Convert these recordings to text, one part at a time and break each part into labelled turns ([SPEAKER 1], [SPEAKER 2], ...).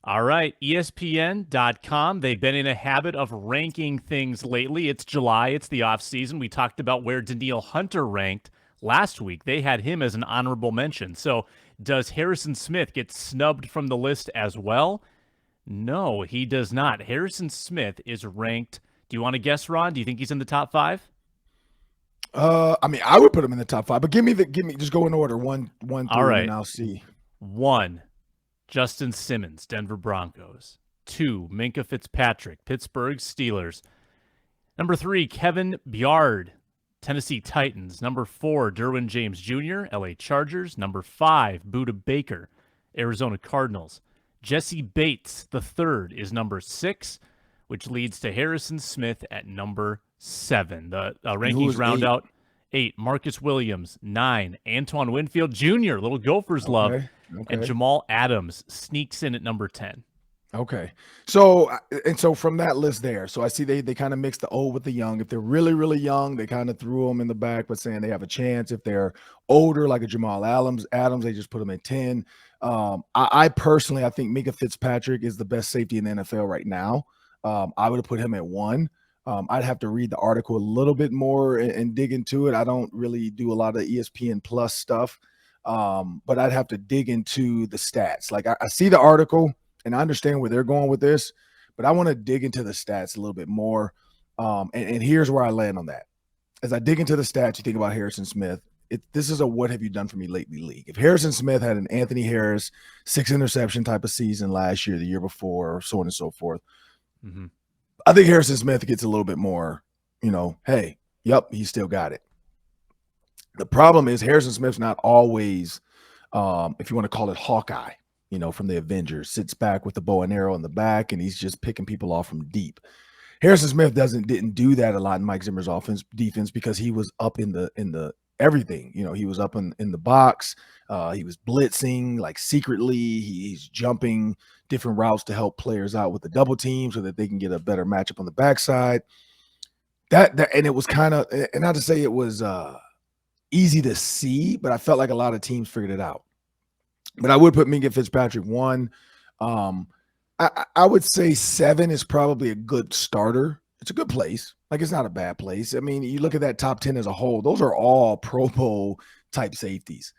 [SPEAKER 1] All right, ESPN.com. They've been in a habit of ranking things lately. It's July, it's the off season. We talked about where Daniil Hunter ranked last week. They had him as an honorable mention. So, does Harrison Smith get snubbed from the list as well? No, he does not. Harrison Smith is ranked. Do you want to guess, Ron? Do you think he's in the top five?
[SPEAKER 2] I mean, I would put him in the top five, but just go in order one
[SPEAKER 1] All
[SPEAKER 2] through, and then
[SPEAKER 1] right.
[SPEAKER 2] I'll see.
[SPEAKER 1] One, Justin Simmons, Denver Broncos. Two, Minka Fitzpatrick, Pittsburgh Steelers. Number three, Kevin Byard, Tennessee Titans. Number four, Derwin James Jr., LA Chargers. Number five, Buda Baker, Arizona Cardinals. Jesse Bates, the third, is number six, which leads to Harrison Smith at number seven. The
[SPEAKER 2] And who
[SPEAKER 1] rankings
[SPEAKER 2] was
[SPEAKER 1] round
[SPEAKER 2] eight?
[SPEAKER 1] out eight, Marcus Williams. Nine, Antoine Winfield Jr., little Gophers love.
[SPEAKER 2] Okay,
[SPEAKER 1] And
[SPEAKER 2] okay,
[SPEAKER 1] Jamal Adams sneaks in at number 10.
[SPEAKER 2] okay. So from that list there, so I see they kind of mix the old with the young. If they're really really young, they kind of threw them in the back, but saying they have a chance. If they're older, like a Jamal Adams, they just put them at 10. I personally, I think Minka Fitzpatrick is the best safety in the NFL right now. I would have put him at one. I'd have to read the article a little bit more and dig into it. I don't really do a lot of ESPN Plus stuff, but I'd have to dig into the stats. Like I see the article and I understand where they're going with this, but I want to dig into the stats a little bit more. And here's where I land on that. As I dig into the stats, you think about Harrison Smith. This is a what have you done for me lately league. If Harrison Smith had an Anthony Harris 6 interception type of season last year, the year before, so on and so forth,
[SPEAKER 1] Mm-hmm.
[SPEAKER 2] I think Harrison Smith gets a little bit more, hey, yep, he still got it. The problem is Harrison Smith's not always, if you want to call it Hawkeye, from the Avengers, sits back with the bow and arrow in the back, and he's just picking people off from deep. Harrison Smith didn't do that a lot in Mike Zimmer's defense because he was up in the everything. He was up in the box. He was blitzing like secretly. He's jumping different routes to help players out with the double team so that they can get a better matchup on the backside. That and it was kind of, and not to say it was easy to see, but I felt like a lot of teams figured it out. But I would put Minka Fitzpatrick one. I would say seven is probably a good starter. It's a good place. Like, it's not a bad place. I mean, you look at that top 10 as a whole, those are all Pro Bowl type safeties.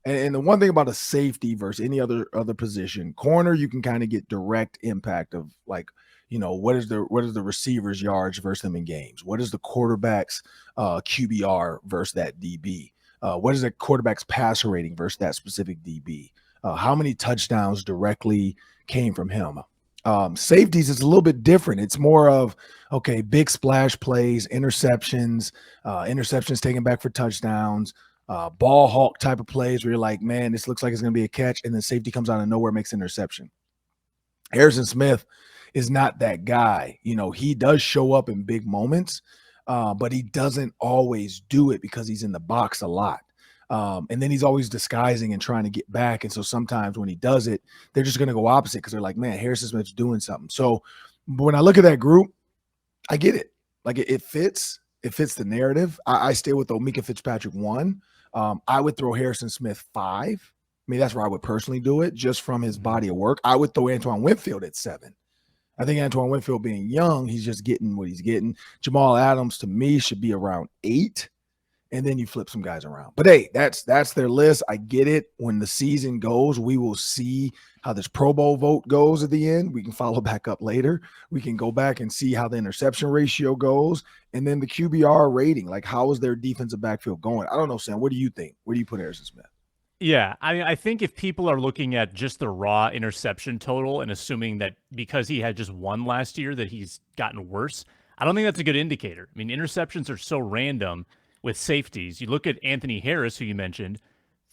[SPEAKER 2] And the one thing about a safety versus any other position, corner, you can kind of get direct impact of like, what is the receiver's yards versus them in games? What is the quarterback's QBR versus that DB? What is the quarterback's passer rating versus that specific DB? How many touchdowns directly came from him? Safeties is a little bit different. It's more of, okay, big splash plays, interceptions taken back for touchdowns, ball hawk type of plays where you're like, man, this looks like it's going to be a catch, and then safety comes out of nowhere, makes interception. Harrison Smith is not that guy. He does show up in big moments, but he doesn't always do it because he's in the box a lot. And then he's always disguising and trying to get back. And so sometimes when he does it, they're just going to go opposite because they're like, man, Harrison Smith's doing something. So when I look at that group, I get it. Like it fits. It fits the narrative. I stay with Minka Fitzpatrick one. I would throw Harrison Smith five. I mean, that's where I would personally do it just from his body of work. I would throw Antoine Winfield at seven. I think Antoine Winfield being young, he's just getting what he's getting. Jamal Adams, to me, should be around eight. And then you flip some guys around. But hey, that's their list. I get it. When the season goes, we will see how this Pro Bowl vote goes at the end. We can follow back up later. We can go back and see how the interception ratio goes. And then the QBR rating. Like, how is their defensive backfield going? I don't know, Sam. What do you think? Where do you put Harrison Smith?
[SPEAKER 1] Yeah, I mean, I think if people are looking at just the raw interception total and assuming that because he had just one last year that he's gotten worse, I don't think that's a good indicator. I mean, interceptions are so random with safeties. You look at Anthony Harris, who you mentioned,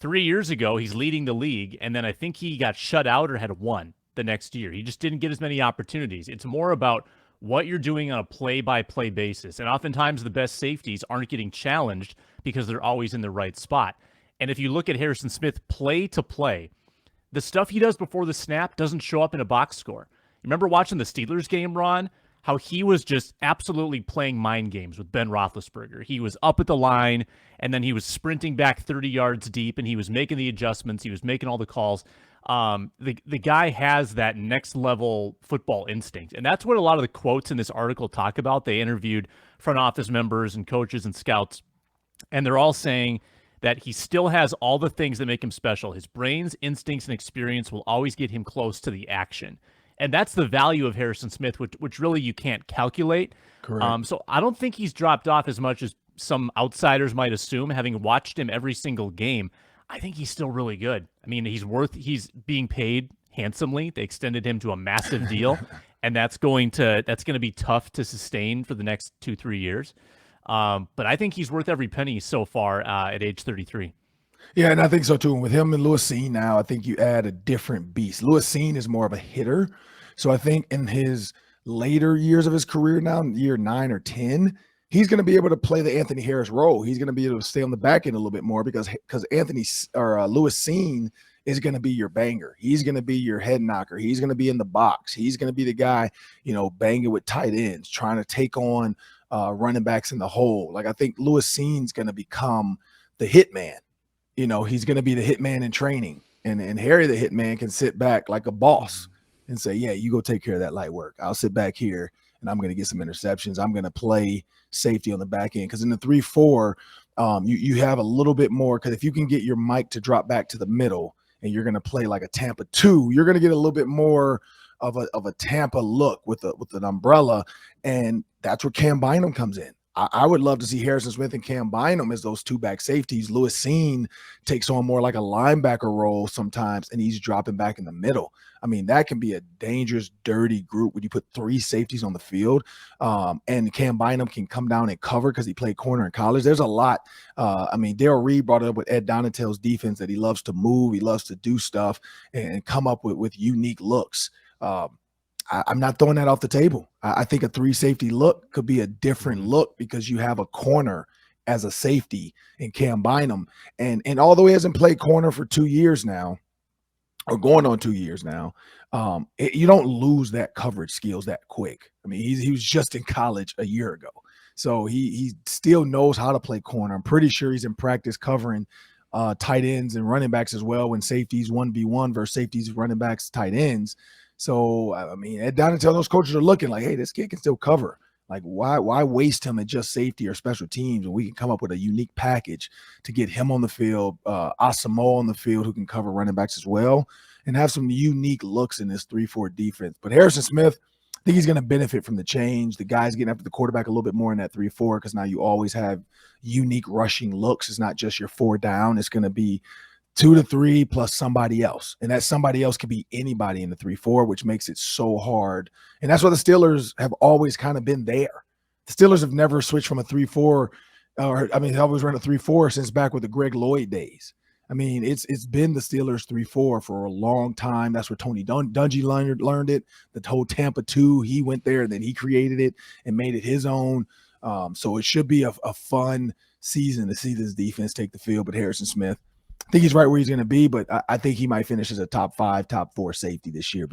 [SPEAKER 1] 3 years ago, he's leading the league, and then I think he got shut out or had one the next year. He just didn't get as many opportunities. It's more about what you're doing on a play-by-play basis, and oftentimes the best safeties aren't getting challenged because they're always in the right spot. And if you look at Harrison Smith play to play, the stuff he does before the snap doesn't show up in a box score. You remember watching the Steelers game, Ron? How he was just absolutely playing mind games with Ben Roethlisberger. He was up at the line, and then he was sprinting back 30 yards deep, and he was making the adjustments. He was making all the calls. The guy has that next level football instinct, and that's what a lot of the quotes in this article talk about. They interviewed front office members and coaches and scouts, and they're all saying that he still has all the things that make him special. His brains, instincts, and experience will always get him close to the action. And that's the value of Harrison Smith, which really you can't calculate.
[SPEAKER 2] Correct.
[SPEAKER 1] So I don't think he's dropped off as much as some outsiders might assume, having watched him every single game. I think he's still really good. I mean, he's being paid handsomely. They extended him to a massive deal, and that's going to be tough to sustain for the next 2-3 years. But I think he's worth every penny so far at age 33.
[SPEAKER 2] Yeah, and I think so too. And with him and Lewis Seen now, I think you add a different beast. Lewis Seen is more of a hitter. So I think in his later years of his career now, year 9 or 10, he's going to be able to play the Anthony Harris role. He's going to be able to stay on the back end a little bit more because Anthony or Lewis Seen is going to be your banger. He's going to be your head knocker. He's going to be in the box. He's going to be the guy, banging with tight ends, trying to take on running backs in the hole. Like I think Lewis Seen's going to become the hitman. He's going to be the hitman in training, and Harry the hitman can sit back like a boss and say, yeah, you go take care of that light work. I'll sit back here and I'm going to get some interceptions. I'm going to play safety on the back end. Cause in the 3-4, you have a little bit more. Cause if you can get your mic to drop back to the middle and you're going to play like a Tampa 2, you're going to get a little bit more of a Tampa look with an umbrella. And that's where Cam Bynum comes in. I would love to see Harrison Smith and Cam Bynum as those two back safeties. Lewis Seen takes on more like a linebacker role sometimes, and he's dropping back in the middle. I mean, that can be a dangerous, dirty group when you put 3 safeties on the field. And Cam Bynum can come down and cover because he played corner in college. There's a lot. Darrell Reed brought it up with Ed Donatel's defense that he loves to move. He loves to do stuff and come up with unique looks. I'm not throwing that off the table. I think a 3 safety look could be a different look because you have a corner as a safety in Cam Bynum. And although he hasn't played corner for 2 years now, or going on 2 years now, you don't lose that coverage skills that quick. I mean, he was just in college a year ago. So he still knows how to play corner. I'm pretty sure he's in practice covering tight ends and running backs as well when safeties 1v1 versus safeties, running backs, tight ends. So, Ed Donatel, those coaches are looking like, hey, this kid can still cover. Like, why waste him at just safety or special teams when we can come up with a unique package to get him on the field, Asamoah on the field who can cover running backs as well, and have some unique looks in this 3-4 defense. But Harrison Smith, I think he's going to benefit from the change. The guys getting after the quarterback a little bit more in that 3-4 because now you always have unique rushing looks. It's not just your 4 down. It's going to be 2 to 3 plus somebody else. And that somebody else could be anybody in the 3-4, which makes it so hard. And that's why the Steelers have always kind of been there. The Steelers have never switched from a 3-4, they always run a 3-4 since back with the Greg Lloyd days. I mean, it's been the Steelers 3-4 for a long time. That's where Tony Dungy learned it. The whole Tampa 2, he went there and then he created it and made it his own. So it should be a fun season to see this defense take the field. But Harrison Smith, I think he's right where he's going to be, but I think he might finish as a top 5, top 4 safety this year.